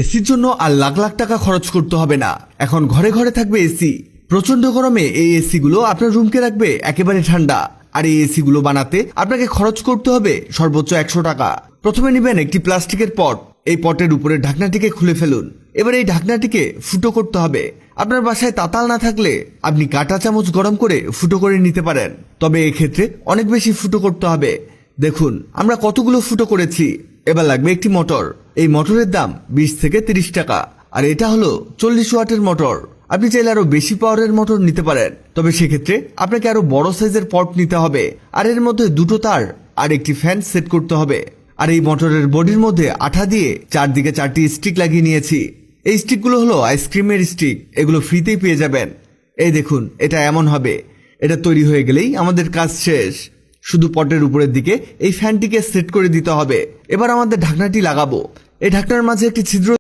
এসির জন্য আর লাখ লাখ টাকা খরচ করতে হবে না। এখন ঘরে ঘরে থাকবে এসি। প্রচন্ড গরমে এই এসি গুলো আপনার রুমকে রাখবে একেবারে ঠান্ডা। আর এই এসি গুলো বানাতে আপনাকে খরচ করতে হবে সর্বোচ্চ 100 টাকা। প্রথমে নেবেন একটি প্লাস্টিকের পট। এই পটের উপরে ঢাকনাটিকে খুলে ফেলুন। এবার এই ঢাকনাটিকে ফুটো করতে হবে। আপনার বাসায় তাতাল না থাকলে আপনি কাঁটা চামচ গরম করে ফুটো করে নিতে পারেন, তবে এক্ষেত্রে অনেক বেশি ফুটো করতে হবে। দেখুন আমরা কতগুলো ফুটো করেছি। এবার লাগবে একটি মোটর। এই মোটরের দাম 20 থেকে 30 টাকা। আর এটা হলো 40 ওয়াটের মোটর। আপনি চাইলে আরো বেশি পাওয়ারের মোটর নিতে পারেন, তবে সেক্ষেত্রে আপনাকে আরো বড় সাইজের পট নিতে হবে। আর এর মধ্যে দুটো তার আর একটি ফ্যান সেট করতে হবে। আর এই মোটরের বডির মধ্যে আঠা দিয়ে চারদিকে 4টি স্টিক লাগিয়ে নিয়েছি। এই স্টিকগুলো হলো আইসক্রিমের স্টিক। এগুলো ফ্রিতেই পেয়ে যাবেন। এই দেখুন, এটা এমন হবে। এটা তৈরি হয়ে গেলেই আমাদের কাজ শেষ। শুধু পটের উপরের দিকে এই ফ্যানটিকে সেট করে দিতে হবে। এবার আমাদের ঢাকনাটি লাগাবো। এই ঢাকনার মাঝে একটি ছিদ্র